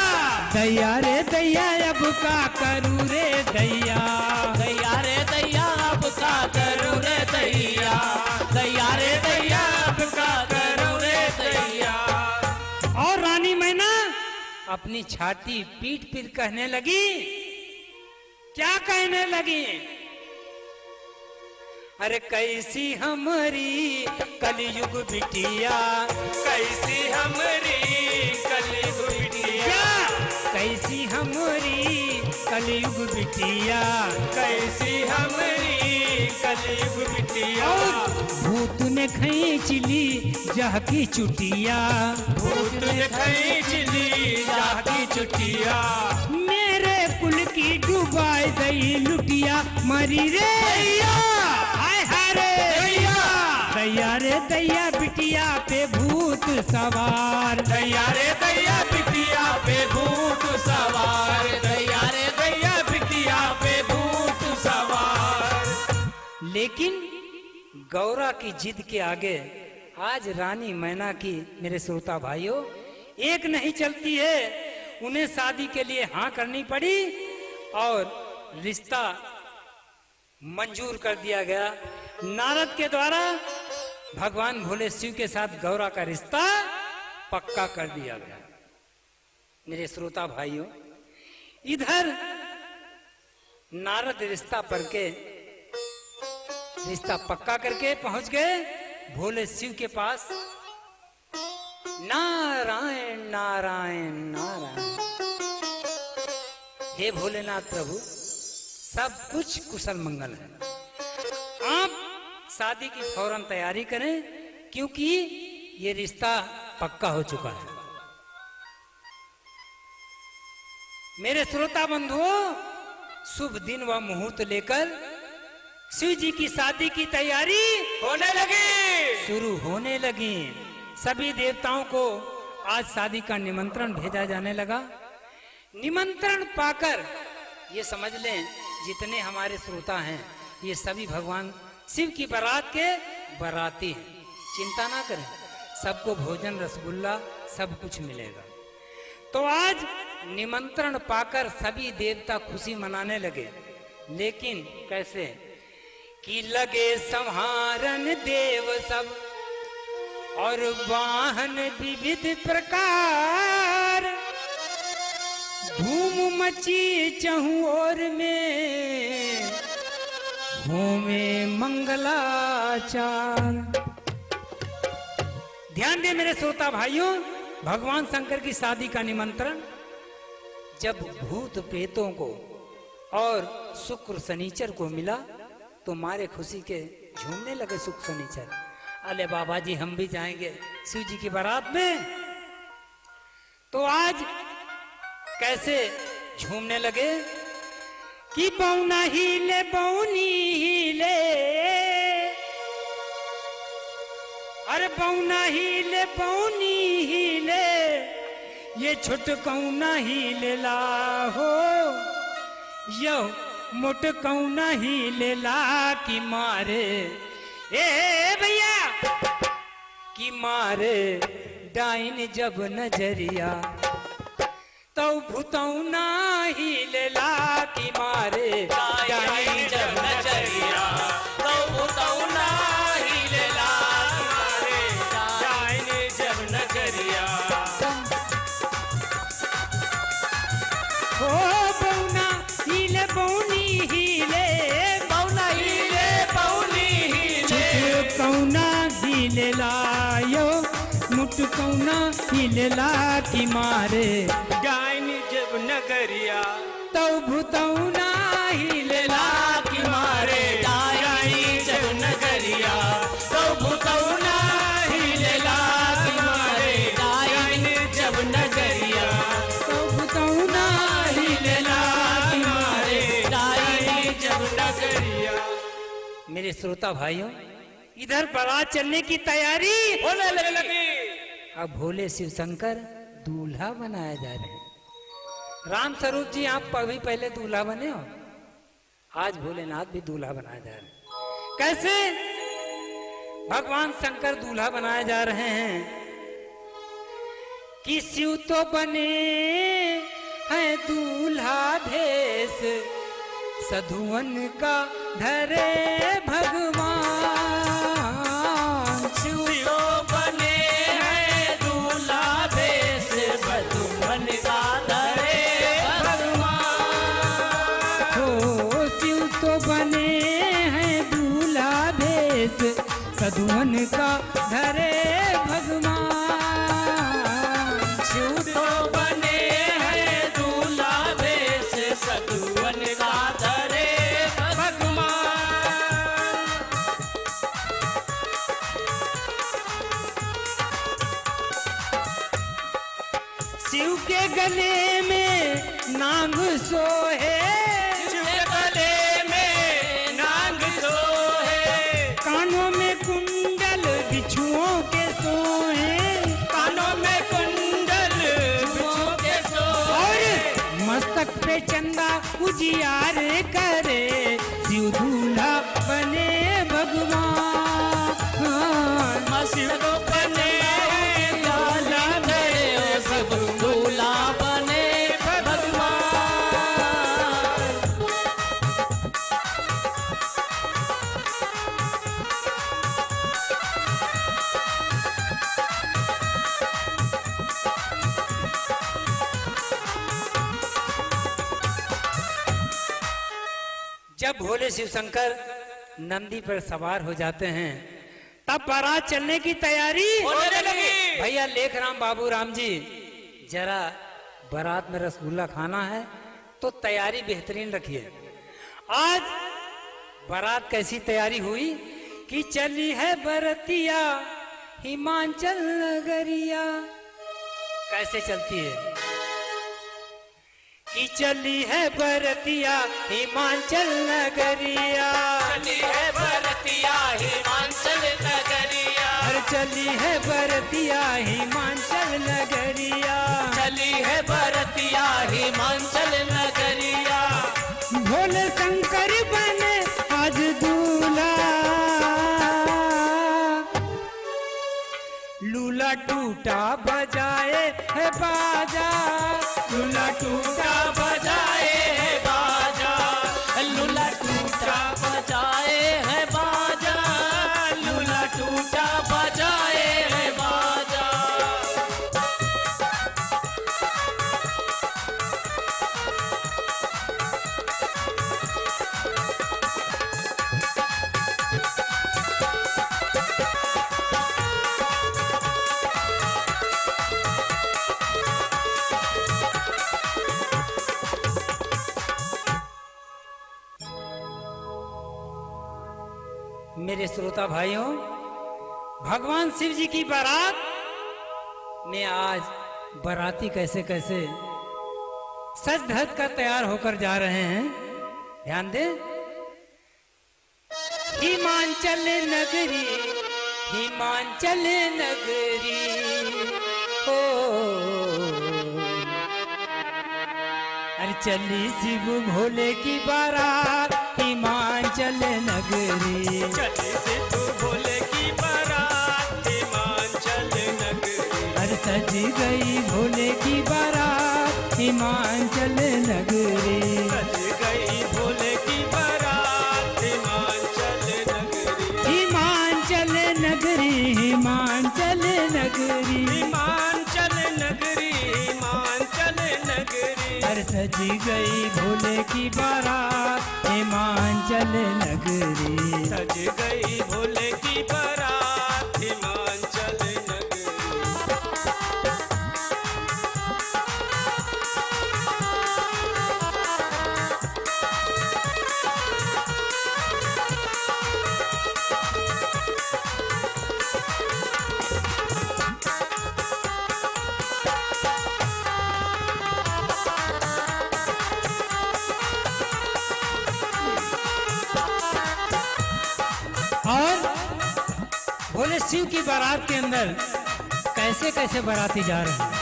Speaker 1: दैया रे दैया, अब का करूँ रे दैया,
Speaker 2: दैया रे दैया, अब का करूँ रे दैया, दैया रे दैया, अब का करूँ रे दैया।
Speaker 1: और रानी मैना अपनी छाती पीट पीट कहने लगी क्या कहने लगी, अरे कैसी हमारी कलयुग बिटिया,
Speaker 2: कैसी हमरी कलयुग बिटिया,
Speaker 1: कैसी हमारी कलयुग बिटिया,
Speaker 2: कैसी हमरी कलयुग बिटिया,
Speaker 1: भूत ने खींच ली जह की चुटिया,
Speaker 2: भूत ने खींच ली जाती चुटिया,
Speaker 1: मेरे कुल की डुबाई गई लुटिया, मरी रे हाय हाय रे दैया रे दैया बिटिया पे भूत सवार,
Speaker 2: दैया रे दैया बिटिया पे भूत सवार, दैया रे दैया बिटिया पे भूत सवार।
Speaker 1: लेकिन गौरा की जिद के आगे आज रानी मैना की मेरे श्रोता भाइयों एक नहीं चलती है। उन्हें शादी के लिए हाँ करनी पड़ी और रिश्ता मंजूर कर दिया गया। नारद के द्वारा भगवान भोले शिव के साथ गौरा का रिश्ता पक्का कर दिया गया। मेरे श्रोता भाइयों, इधर नारद रिश्ता पक्का करके पहुंच गए भोले शिव के पास। नारायण नारायण नारायण, हे भोलेनाथ प्रभु, सब कुछ कुशल मंगल है। आप शादी की फौरन तैयारी करें क्योंकि ये रिश्ता पक्का हो चुका है। मेरे श्रोता बंधुओं, शुभ दिन व मुहूर्त लेकर शिव जी की शादी की तैयारी
Speaker 2: होने लगी,
Speaker 1: शुरू होने लगी। सभी देवताओं को आज शादी का निमंत्रण भेजा जाने लगा। निमंत्रण पाकर ये समझ लें जितने हमारे श्रोता हैं ये सभी भगवान शिव की बारात के बाराती हैं। चिंता ना करें, सबको भोजन रसगुल्ला सब कुछ मिलेगा। तो आज निमंत्रण पाकर सभी देवता खुशी मनाने लगे। लेकिन कैसे कि लगे संहारन देव सब और वाहन विविध प्रकार, धूम मची चहु ओर में होमे मंगलाचार। ध्यान दें मेरे श्रोता भाइयों, भगवान शंकर की शादी का निमंत्रण जब भूत प्रेतों को और शुक्र शनिचर को मिला तो मारे खुशी के झूमने लगे शुक्र शनिचर। अले बाबा जी हम भी जाएंगे शिव जी की बारात में। तो आज कैसे झूमने लगे कि बौना हिले बौनी हिले, अरे बौना हिले बौनी हिले, ये छुटकौना हिले ला हो, यो मुटकौना हिले ला कि मारे ए भैया कि मारे डाइन जब नजरिया, तो भूतौना हिलेला कि मारे
Speaker 2: डाइन जब नजरिया, तो भूतौना हिलेला मारे डाइन जब नजरिया।
Speaker 1: हो बौना हिले बौनी हिले,
Speaker 2: बौना हिले बौनी हिले,
Speaker 1: कौना हिलेला यो मुटकौना हिलेला कि मारे
Speaker 2: डाइन जब नगरिया,
Speaker 1: तो भूतौना हिलेला
Speaker 2: कि मारे डाइन जब नगरिया, तो भूतौना हिलेला कि मारे डाइन जब नगरिया,
Speaker 1: तो भूतौना
Speaker 2: हिलेला कि मारे डाइन जब नगरिया।
Speaker 1: मेरे श्रोता भाइयों, इधर बारात चलने की तैयारी
Speaker 2: होने लगी।
Speaker 1: अब भोले शिव शंकर दूल्हा बनाए जा रहे हैं। राम स्वरूप जी आप अभी पहले दूल्हा बने हो, आज भोलेनाथ भी दूल्हा बनाए जा रहे हैं। कैसे भगवान शंकर दूल्हा बनाए जा रहे हैं कि शिव तो बने हैं दूल्हा भेष, सधुवन का धरे भगवान।
Speaker 2: शिव बने हैं दूल्हा भेष, सधुवन का धरे भगवान।
Speaker 1: हो उनका धरे भगवान।
Speaker 2: शिव तो बने हैं दूल्हा भेष, सतुवन का धरे भगवान।
Speaker 1: शिव के गले में नाग सोहे,
Speaker 2: शिव के गले में नाग सोहे,
Speaker 1: कानों में कुंडल बिच्छुओं के सोहे,
Speaker 2: कानों में कुंडल बिच्छू के सोहे,
Speaker 1: और मस्तक पे चंदा उजियार करे, शिव दूल्हा बने भगवान।
Speaker 2: शिव तो बने दूल्हा धरे, सब दूल्हा बने भगवान।
Speaker 1: जब भोले शिव शंकर नंदी पर सवार हो जाते हैं, तब बारात चलने की तैयारी
Speaker 2: होने लगी।
Speaker 1: भैया लेख राम बाबू राम जी, जरा बारात में रसगुल्ला खाना है तो तैयारी बेहतरीन रखिए। आज बारात कैसी तैयारी हुई कि चली है बरतिया हिमाचल नगरिया। कैसे चलती है कि चली है बरतिया हिमाचल नगरिया,
Speaker 2: चली है बरतिया हिमाचल नगरिया,
Speaker 1: हर चली है बरतिया हिमाचल नगरिया,
Speaker 2: चली है बरतिया हिमाचल नगरिया।
Speaker 1: भोले शंकर बने आज दूल्हा, लूला टूटा बजाए है बाजा,
Speaker 2: लूला टूटा बजाए है बाजा, लूला टूटा बजाए है बाजा, लूला टूटा बजाए है बाजा।
Speaker 1: मेरे श्रोता भाइयों, भगवान शिव जी की बारात में आज बाराती कैसे कैसे सज धज कर तैयार होकर जा रहे हैं। ध्यान दे। हिमाचल नगरी, हिमाचल नगरी, ओ अरे चली शिव भोले की बारात हिमाचल नगरी,
Speaker 2: चली सिद्ध भोले की बारात हिमाचल नगरी,
Speaker 1: अरे सज गई भोले की बारात हिमाचल नगरी,
Speaker 2: सज गई भोले की बारात हिमाचल नगरी,
Speaker 1: हिमाचल नगरी, हिमाचल नगरी,
Speaker 2: हिमाचल नगरी, हिमाचल नगरी।
Speaker 1: अरे सज गई भोले की बारात हिमाचल नगरी।
Speaker 2: सज गई भोले की बारात हिमाचल नगरी।
Speaker 1: और भोले शिव की बारात के अंदर कैसे कैसे बाराती जा रहे हैं।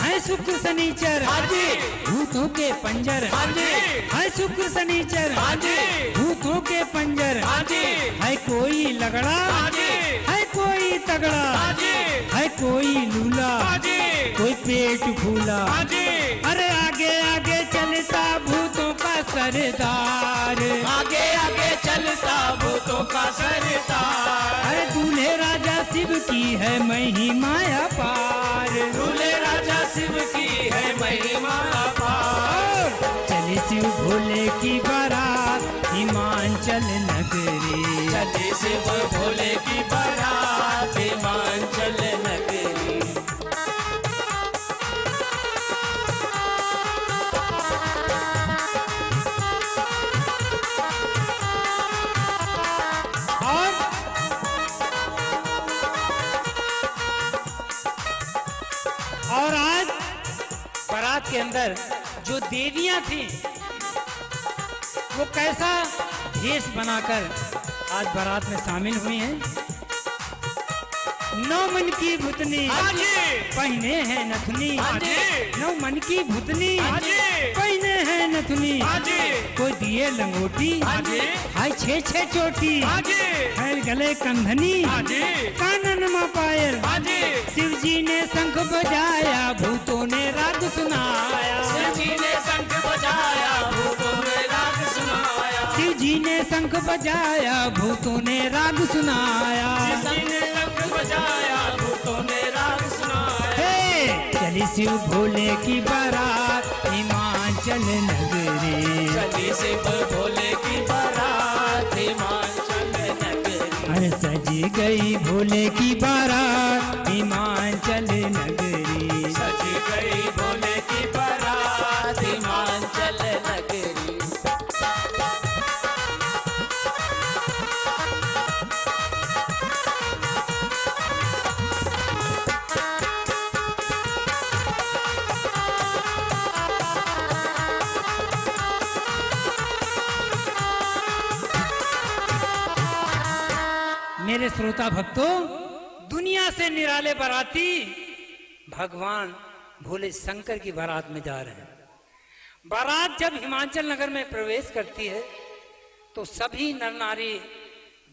Speaker 1: है शुक्र शनिचर,
Speaker 2: हाँ जी,
Speaker 1: भूतों के पंजर,
Speaker 2: हाँ जी,
Speaker 1: है शुक्र शनिचर,
Speaker 2: हाँ जी,
Speaker 1: भूतों के पंजर,
Speaker 2: हाँ जी,
Speaker 1: है कोई लगड़ा,
Speaker 2: हाँ जी,
Speaker 1: है कोई तगड़ा,
Speaker 2: हाँ जी,
Speaker 1: है कोई लूला,
Speaker 2: हाँ जी,
Speaker 1: कोई पेट फूला।
Speaker 2: हाँ जी।
Speaker 1: अरे आगे आगे चलता भूतों का सरदार,
Speaker 2: आगे आगे चलता भूतों का सरदार।
Speaker 1: अरे दूल्हे राजा शिव की है महिमा अपार,
Speaker 2: दूल्हे राजा शिव की है महिमा अपार।
Speaker 1: चली शिव भोले की बारात हिमाचल नगरी।
Speaker 2: चली शिव भोले की बारात हिमाचल नगरी।
Speaker 1: और आज बारात के अंदर जो देवियां थी वो कैसा भेष बनाकर आज बारात में शामिल हुई हैं। 9 मन की भूतनी
Speaker 2: हाँ जी।
Speaker 1: पहने हैं नथुनी।
Speaker 2: हाँ जी।
Speaker 1: 9 मन की भूतनी
Speaker 2: हाँ जी।
Speaker 1: पहने हैं नथुनी।
Speaker 2: हाँ जी।
Speaker 1: कोई दिए लंगोटी
Speaker 2: हाँ जी।
Speaker 1: हाय 6 चोटी
Speaker 2: हाँ जी।
Speaker 1: है गले कंधनी
Speaker 2: हाँ जी।
Speaker 1: कानन में पायल।
Speaker 2: हाँ जी।
Speaker 1: शिव जी ने शंख बजाया भूतों ने राग सुनाया।
Speaker 2: शिव जी ने शंख बजाया भूतों ने राग सुनाया।
Speaker 1: शिव जी ने शंख बजाया भूतों ने राग सुनाया।
Speaker 2: शिव जी ने शंख बजाया भूतों ने राग सुनाया।
Speaker 1: हे चली शिव भोले की बारात हिमाचल नगरी।
Speaker 2: चली शिव भोले की बारात हिमाचल नगरी।
Speaker 1: अरे सजी गई भोले की बारात हिमाचल नगरी।
Speaker 2: सजी गई भोले की बारात हिमाचल नगरी।
Speaker 1: मेरे श्रोता भक्तों, दुनिया से निराले बाराती भगवान भोले शंकर की बारात में जा रहे हैं। बारात जब हिमाचल नगर में प्रवेश करती है तो सभी नर नारी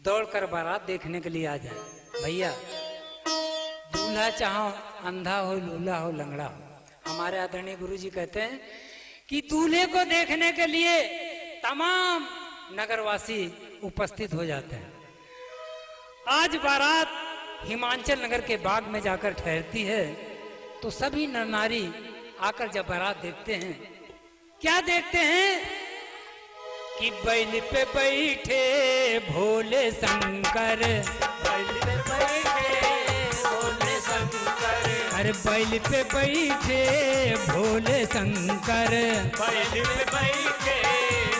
Speaker 1: दौड़कर बारात देखने के लिए आ जाए। भैया दूल्हा चाहो अंधा हो लूला हो लंगड़ा हो, हमारे आदरणीय गुरुजी कहते हैं कि दूल्हे को देखने के लिए तमाम नगरवासी उपस्थित हो जाते हैं। आज बारात हिमाचल नगर के बाग में जाकर ठहरती है तो सभी नर नारी आकर जब बारात देखते हैं, क्या देखते हैं कि बैल पे बैठे भोले शंकर।
Speaker 2: बैल पे बैठे भोले शंकर।
Speaker 1: अरे बैल पे बैठे भोले शंकर।
Speaker 2: बैल पे बैठे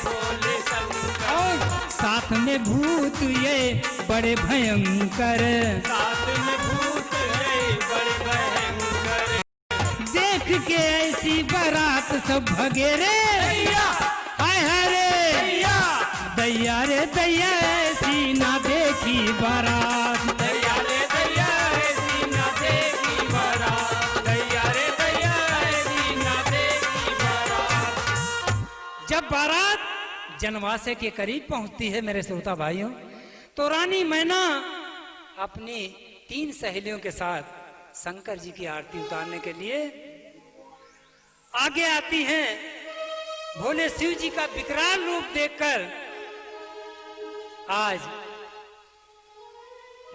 Speaker 2: भोले शंकर।
Speaker 1: और साथ में भूत ये बड़े भयंकर।
Speaker 2: साथ में भूत है बड़े भयंकर।
Speaker 1: देख के ऐसी बारात सब भगे रे
Speaker 2: दैया
Speaker 1: हाय हरे
Speaker 2: दैया
Speaker 1: दैया रे दैया ऐसी ना देखी बारात।
Speaker 2: दैया रे दैया ऐसी ना देखी बारात। दैया रे दैया ऐसी ना देखी बारात।
Speaker 1: जब बारात जनवासे के करीब पहुंचती है मेरे श्रोता भाइयों, तो रानी मैना अपनी 3 सहेलियों के साथ शंकर जी की आरती उतारने के लिए आगे आती हैं। भोले शिव जी का विकराल रूप देखकर आज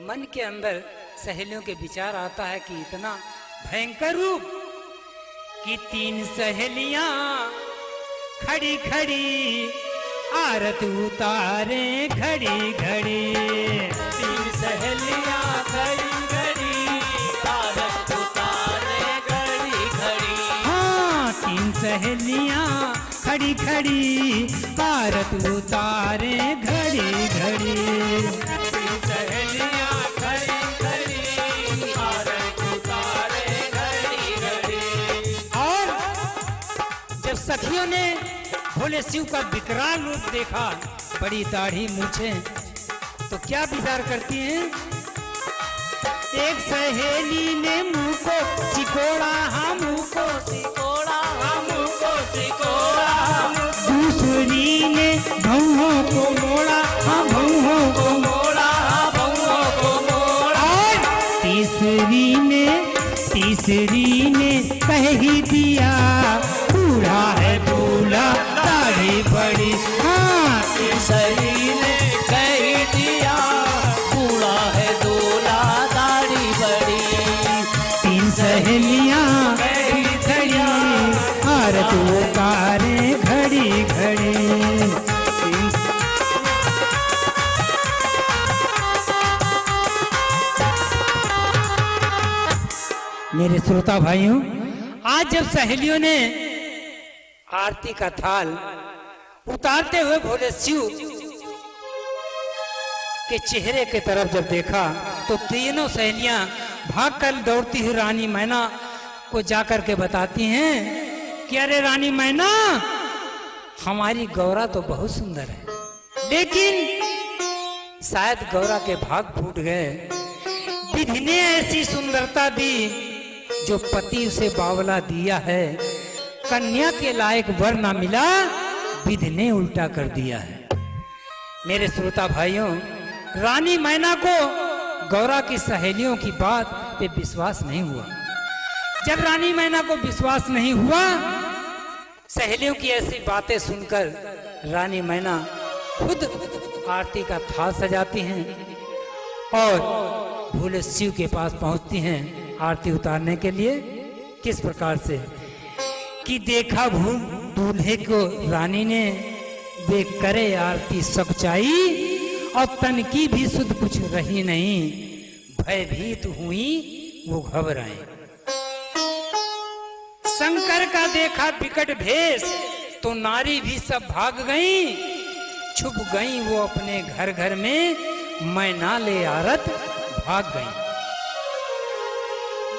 Speaker 1: मन के अंदर सहेलियों के विचार आता है कि इतना भयंकर रूप कि 3 सहेलियां खड़ी खड़ी आरत उतारे घड़ी घड़ी।
Speaker 2: 3 सहेलियां खड़ी खड़ी आरत उतारे घड़ी घड़ी।
Speaker 1: हाँ 3 सहेलियां खड़ी खड़ी आरत उतारे घड़ी घड़ी।
Speaker 2: 3 सहेलियां खड़ी खड़ी आरत उतारे घड़ी घड़ी।
Speaker 1: और जब सखियों ने भोले शिव का विकराल रूप देखा, बड़ी दाढ़ी मूछे, तो क्या विचार करती हैं? एक सहेली ने मुंह को सिकोड़ा, हाँ मुंह को
Speaker 2: सिकोड़ा हमको सिकोड़ा।
Speaker 1: दूसरी ने भौहों को मोड़ा, हाँ भौहों को
Speaker 2: मोड़ा भौहों को मोड़ा।
Speaker 1: और तीसरी ने कह ही दिया बूढ़ा है दूल्हा दाढ़ी बड़ी। हाँ
Speaker 2: तीसरी ने कह दिया बूढ़ा है दूल्हा दाढ़ी बड़ी।
Speaker 1: 3 सहेलियां
Speaker 2: खड़ी
Speaker 1: खड़ी आरत उतारे घड़ी घड़ी। मेरे श्रोता भाइयों, आज जब सहेलियों ने आरती का थाल उतारते हुए भोले शिव के चेहरे के तरफ जब देखा तो तीनों सहेलियां भागकर दौड़ती हुई रानी मैना को जाकर के बताती हैं कि अरे रानी मैना, हमारी गौरा तो बहुत सुंदर है, लेकिन शायद गौरा के भाग फूट गए। विधि ने ऐसी सुंदरता दी जो पति उसे बावला दिया है, कन्या के लायक वर ना मिला, विधि ने उल्टा कर दिया है। मेरे श्रोता भाइयों, रानी मैना को गौरा की सहेलियों की बात पे विश्वास नहीं हुआ। जब रानी मैना को विश्वास नहीं हुआ, सहेलियों की ऐसी बातें सुनकर रानी मैना खुद आरती का थाल सजाती हैं और भोले शिव के पास पहुंचती हैं आरती उतारने के लिए। किस प्रकार से कि देखा भूल दूल्हे को रानी ने, देख करे आरती सब चाई और तन की भी सुध कुछ रही नहीं, भयभीत हुई वो घबराए। शंकर का देखा विकट भेष तो नारी भी सब भाग गईं, छुप गईं वो अपने घर घर में, मैना ले आरत भाग गईं।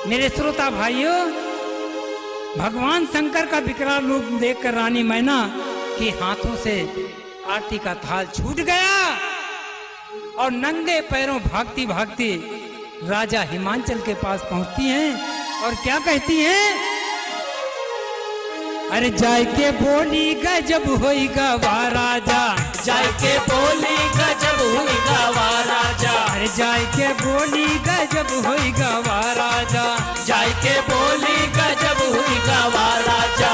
Speaker 1: मेरे श्रोता भाइयों, भगवान शंकर का विकराल रूप देखकर रानी मैना के हाथों से आरती का थाल छूट गया और नंगे पैरों भागती भागती राजा हिमांचल के पास पहुंचती हैं और क्या कहती हैं? अरे जाय के बोली गजब होइगा वा राजा,
Speaker 2: जाय के बोली गजब होइगा वा राजा,
Speaker 1: अरे जाय के बोली गजब होइगा वा राजा,
Speaker 2: जाय के बोली गजब होइगा वा राजा।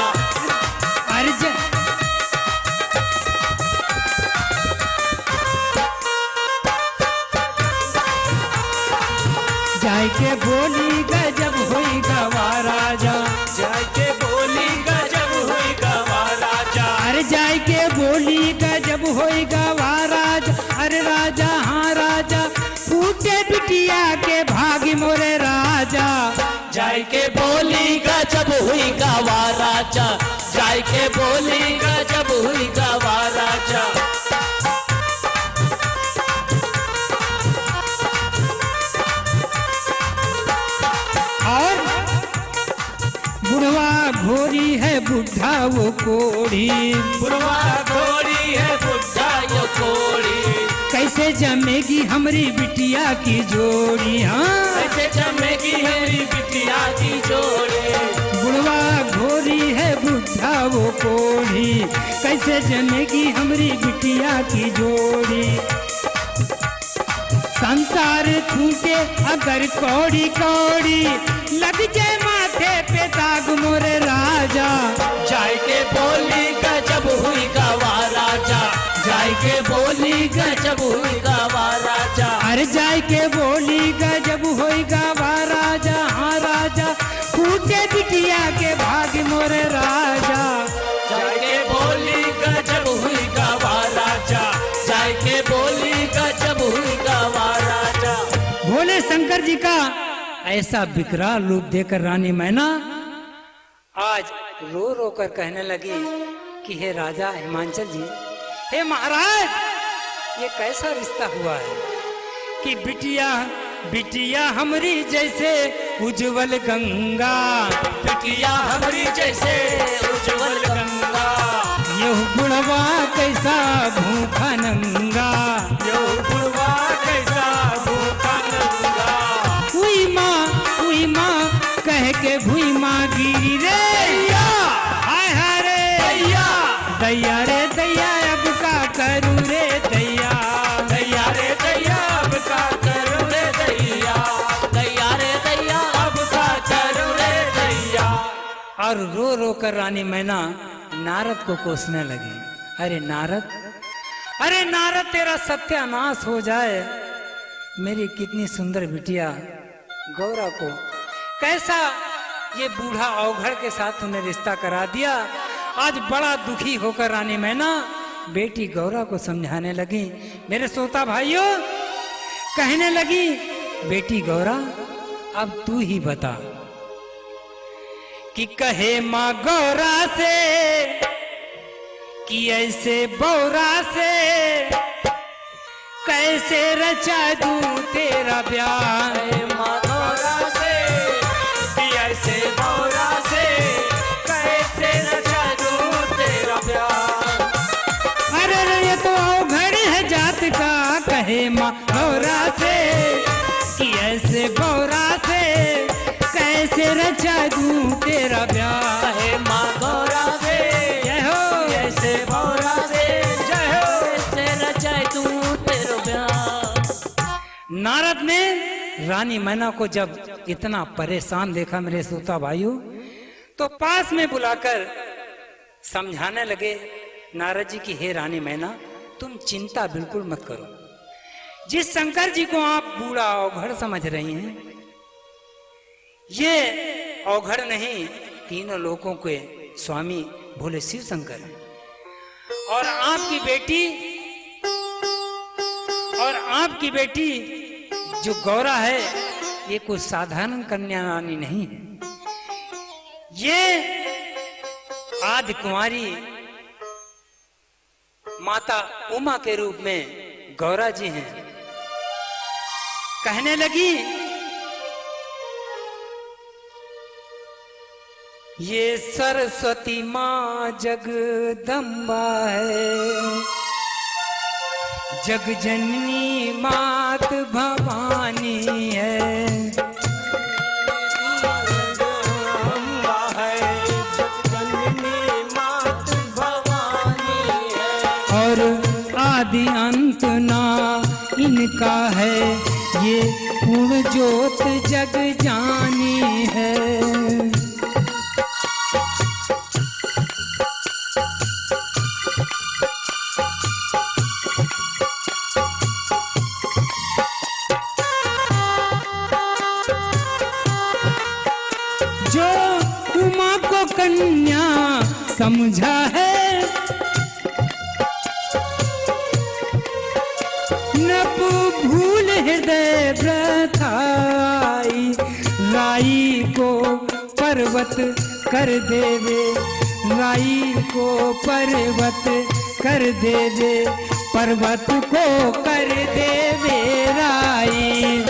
Speaker 1: अरे जाय के बोली गजब होइगा वा राजा,
Speaker 2: जाय के बोली गजब होइगा वा राजा,
Speaker 1: अरे जाय के बोली गजब होइगा वा राजा, अरे राजा हाँ राजा, फूटे बिटिया के भागी मोरे राजा,
Speaker 2: जाय के बोली गजब होइगा वा राजा, जाय के बोली गजब होइगा वा राजा।
Speaker 1: और बुढ़वा घोरी है बुढ़ा वो कोढ़ी,
Speaker 2: बुढ़वा घोड़ी है बुढ़ा यो कोड़ी,
Speaker 1: कैसे जमेगी हमारी बिटिया की जोड़ी, हाँ
Speaker 2: कैसे जमेगी हमारी बिटिया की जोड़ी।
Speaker 1: बुढ़वा घोरी है बुढ़ा वो कोढ़ी, कैसे जमेगी हमारी बिटिया की जोड़ी। संसार छूटे अगर कौड़ी कौड़ी, लग जाए माथे पे दाग मोरे राजा,
Speaker 2: जाय के बोली गजब होइगा वा राजा, जाय के बोली गजब होइगा वा राजा,
Speaker 1: अरे जाय के बोली गजब होइगा वा राजा, हाँ राजा, फूटे बिटिया के भाग मोरे राजा,
Speaker 2: जाय के बोली गजब होइगा वा राजा, जाय के बोली गजब होइगा वा राजा।
Speaker 1: भोले शंकर जी का ऐसा विकराल रूप देखकर रानी मैना आज रो रो कर कहने लगी कि हे राजा हिमांचल जी, हे महाराज, ये कैसा रिश्ता हुआ है कि बिटिया बिटिया हमारी जैसे उज्जवल गंगा,
Speaker 2: बिटिया हमारी जैसे उज्जवल गंगा,
Speaker 1: ये बुढ़वा कैसा भूखा नंगा,
Speaker 2: यो बुढ़वा कैसा भूखा नंगा,
Speaker 1: हुई माँ कह के भूई माँ गिरी रे, हाय हाय रे
Speaker 2: दैया,
Speaker 1: दैया रे दैया, अब का करूँ रे दैया,
Speaker 2: दैया रे दैया, अब का करूँ रे दैया, दैया रे दैया, अब का करूँ रे दैया।
Speaker 1: और रो रो कर रानी मैना नारद को कोसने लगी, अरे नारद, अरे नारद, तेरा सत्यानाश हो जाए, मेरी कितनी सुंदर बिटिया गौरा को कैसा ये बूढ़ा अवघड़ के साथ तूने रिश्ता करा दिया। आज बड़ा दुखी होकर रानी मैना बेटी गौरा को समझाने लगी। मेरे श्रोता भाइयों, कहने लगी, बेटी गौरा, अब तू ही बता कि कहे माँ गौरा से कि ऐसे बौरा से कैसे रचा दूं तेरा प्यार।
Speaker 2: माँ गौरा से कि ऐसे बौरा से कैसे रचा दूं तेरा प्यार।
Speaker 1: अरे ये तो अवघड़ है जात का, कहे माँ गौरा से कि ऐसे बौरा से कैसे रचा दूं तेरा प्यार।
Speaker 2: कहे माँ गौरा से
Speaker 1: जय हो,
Speaker 2: ऐसे बौरा से जय हो, कैसे रचा दूं तेरा प्यार।
Speaker 1: नारद ने रानी मैना को जब इतना परेशान देखा मेरे श्रोता भाइयों, तो पास में बुलाकर समझाने लगे नारद जी की, हे रानी मैना तुम चिंता बिल्कुल मत करो। जिस शंकर जी को आप बूढ़ा अवघड़ समझ रही हैं, ये अवघड़ नहीं, तीनों लोकों के स्वामी भोले शिव शंकर हैं। और आपकी बेटी जो गौरा है, ये कोई साधारण कन्या रानी नहीं है। ये आदि कुंवारी माता उमा के रूप में गौरा जी हैं। कहने लगी, ये सरस्वती माँ जगदम्बा है, जग जननी मात भवानी है।
Speaker 2: अम्बा है, जग जननी मात भवानी है।
Speaker 1: और आदि अंत ना इनका है, ये पूर्ण ज्योत जग जानी है। जो उमा को कन्या समझा है, नप भूल हृदय व्रताई, लाई को पर्वत कर देवे, लाई को पर्वत कर देवे, पर्वत को कर देवे राई।